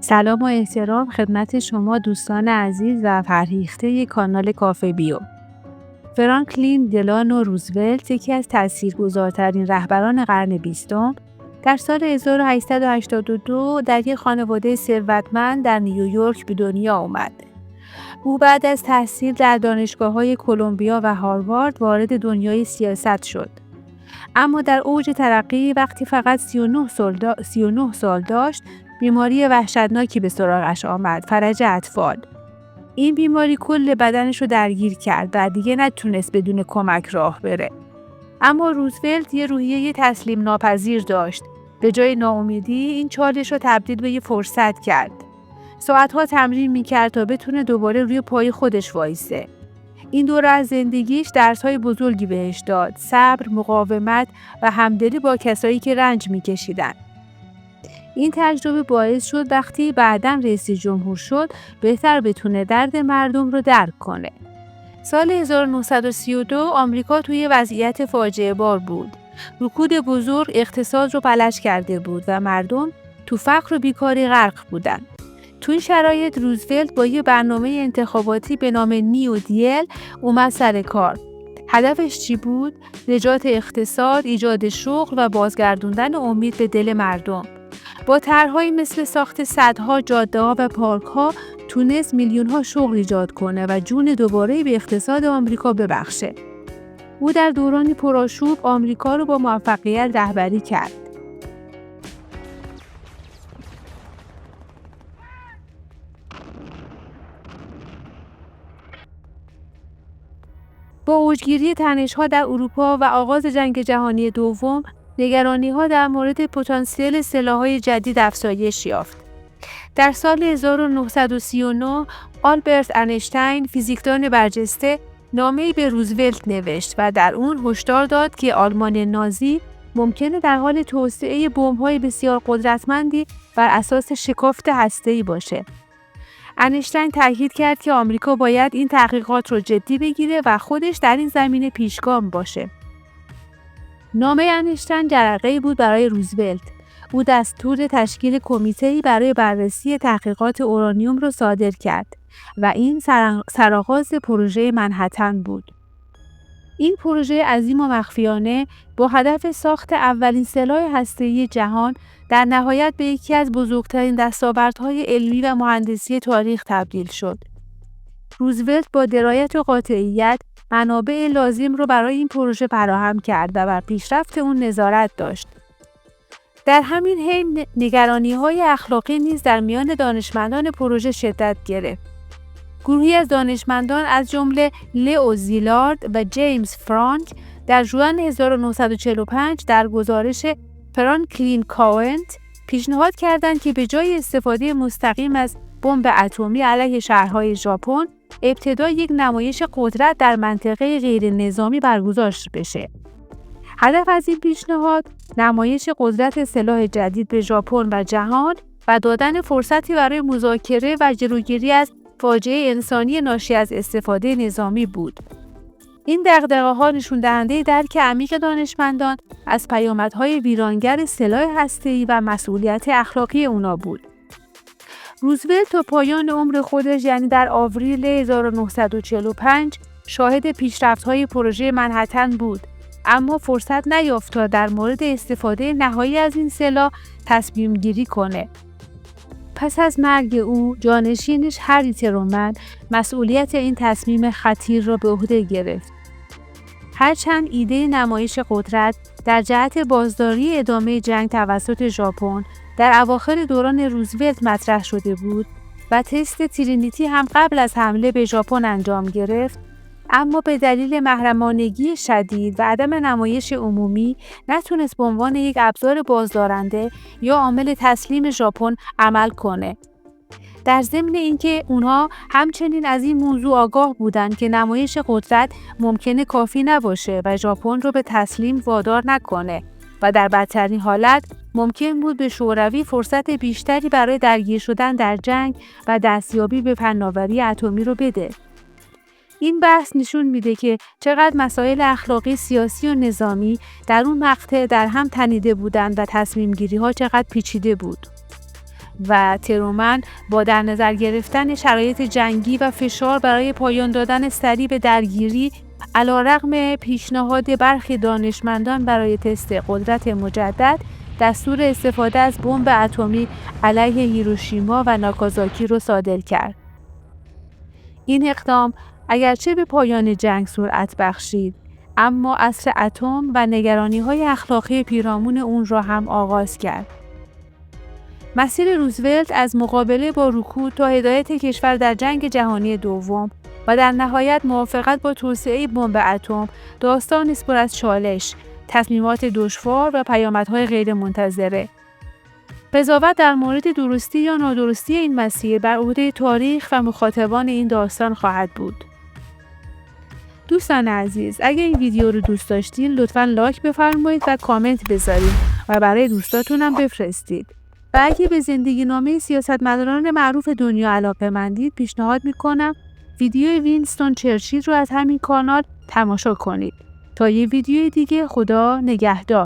سلام و احترام خدمت شما دوستان عزیز و فرهیخته کانال کافه بیو. فرانکلین دلانو روزولت، یکی از تاثیرگذارترین رهبران قرن بیستم، در سال 1882 در یک خانواده ثروتمند در نیویورک به دنیا آمد. او بعد از تحصیل در دانشگاه‌های کلمبیا و هاروارد وارد دنیای سیاست شد. اما در اوج ترقی وقتی فقط 39 سال داشت، بیماری وحشتناکی به سراغش آمد، فلج اطفال. این بیماری کل بدنش رو درگیر کرد و دیگه نتونست بدون کمک راه بره. اما روزولت یه روحیه تسلیم ناپذیر داشت. به جای ناامیدی این چالش رو تبدیل به یه فرصت کرد. ساعتها تمرین میکرد تا بتونه دوباره روی پای خودش وایسه. این دوره از زندگیش درس‌های بزرگی بهش داد: صبر، مقاومت و همدلی با کسایی که رنج میکشیدن. این تجربه باعث شد وقتی بعداً رئیس جمهور شد بهتر بتونه درد مردم رو درک کنه. سال 1932 آمریکا توی وضعیت فاجعه بار بود. رکود بزرگ اقتصاد رو فلج کرده بود و مردم تو فقر و بیکاری غرق بودن. تو این شرایط روزولت با یه برنامه انتخاباتی به نام نیو دیل اومد سر کار. هدفش چی بود؟ نجات اقتصاد، ایجاد شغل و بازگردوندن امید به دل مردم. با طرح‌هایی مثل ساخت سدها، جاده‌ها و پارک‌ها تونست میلیون‌ها شغل ایجاد کنه و جون دوباره به اقتصاد آمریکا ببخشه. او در دورانی پرآشوب آمریکا رو با موفقیت رهبری کرد. با اوجگیری تنش‌ها در اروپا و آغاز جنگ جهانی دوم، نگرانی‌ها در مورد پتانسیل سلاح‌های جدید افزایش یافت. در سال 1939 آلبرت انیشتین، فیزیکدان برجسته، نامه‌ای به روزولت نوشت و در اون هشدار داد که آلمان نازی ممکنه در حال توسعه بمب‌های بسیار قدرتمندی بر اساس شکافت هسته‌ای باشه. انیشتین تاکید کرد که آمریکا باید این تحقیقات رو جدی بگیره و خودش در این زمینه پیشگام باشه. نامه انیشتین جرقه‌ای بود برای روزولت. او دستور تشکیل کمیته‌ای برای بررسی تحقیقات اورانیوم را صادر کرد و این سرآغاز پروژه منهتن بود. این پروژه عظیم و مخفیانه با هدف ساخت اولین سلاح هسته‌ای جهان در نهایت به یکی از بزرگترین دستاوردهای علمی و مهندسی تاریخ تبدیل شد. روزولت با درایت و قاطعیت منابع لازم را برای این پروژه فراهم کرد و بر پیشرفت اون نظارت داشت. در همین حین نگرانی‌های اخلاقی نیز در میان دانشمندان پروژه شدت گرفت. گروهی از دانشمندان از جمله لئو زیلارد و جیمز فرانک در ژوئن 1945 در گزارش فرانکلین کاونت پیشنهاد کردند که به جای استفاده مستقیم از بمب اتمی علیه شهرهای ژاپن، ابتدا یک نمایش قدرت در منطقه غیر نظامی برگزار بشه. هدف از این پیشنهاد نمایش قدرت سلاح جدید به ژاپن و جهان و دادن فرصتی برای مذاکره و جلوگیری از فاجعه انسانی ناشی از استفاده نظامی بود. این دغدغه‌ها نشون دهنده درک عمیق دانشمندان از پیامدهای ویرانگر سلاح هسته‌ای و مسئولیت اخلاقی اونا بود. روزولت تا پایان عمر خودش، یعنی در آوریل 1945، شاهد پیشرفت‌های پروژه منهتن بود، اما فرصت نیافت تا در مورد استفاده نهایی از این سلاح تصمیم گیری کنه. پس از مرگ او، جانشینش هری ترومن مسئولیت این تصمیم خطیر را به عهده گرفت. هرچند ایده نمایش قدرت در جهت بازداری ادامه جنگ توسط ژاپن در اواخر دوران روزولت مطرح شده بود و تست ترینیتی هم قبل از حمله به ژاپن انجام گرفت، اما به دلیل محرمانگی شدید و عدم نمایش عمومی نتونست به عنوان یک ابزار بازدارنده یا عامل تسلیم ژاپن عمل کنه. در ضمن اینکه اونها همچنین از این موضوع آگاه بودند که نمایش قدرت ممکنه کافی نباشه و ژاپن رو به تسلیم وادار نکنه و در بدترین حالت ممکن بود به شوروی فرصت بیشتری برای درگیر شدن در جنگ و دستیابی به فناوری اتمی رو بده. این بحث نشون میده که چقدر مسائل اخلاقی، سیاسی و نظامی در اون مقطع در هم تنیده بودند و تصمیم گیری ها چقدر پیچیده بود. و ترومن با در نظر گرفتن شرایط جنگی و فشار برای پایان دادن سریع به درگیری، علیرغم پیشنهاد برخی دانشمندان برای تست قدرت مجدد، دستور استفاده از بمب اتمی علیه هیروشیما و ناکازاکی را صادر کرد. این اقدام اگرچه به پایان جنگ سرعت بخشید، اما عصر اتم و نگرانی‌های اخلاقی پیرامون اون را هم آغاز کرد. مسیر روزولت از مقابله با رکود تا هدایت کشور در جنگ جهانی دوم و در نهایت موافقت با توسعه بمب اتم داستانی است پر از چالش، تصمیمات دشوار و پیامدهای غیرمنتظره. قضاوت در مورد درستی یا نادرستی این مسیر بر عهده تاریخ و مخاطبان این داستان خواهد بود. دوستان عزیز، اگه این ویدیو رو دوست داشتین لطفاً لایک بفرمایید و کامنت بذارید و برای دوستاتون هم بفرستید. و اگه به زندگی نامه سیاستمداران معروف دنیا علاقه‌مندید، پیشنهاد میکنم ویدیو وینستون چرچیل رو از همین کانال تماشا کنید. تا یه ویدیو دیگه، خدا نگهدار.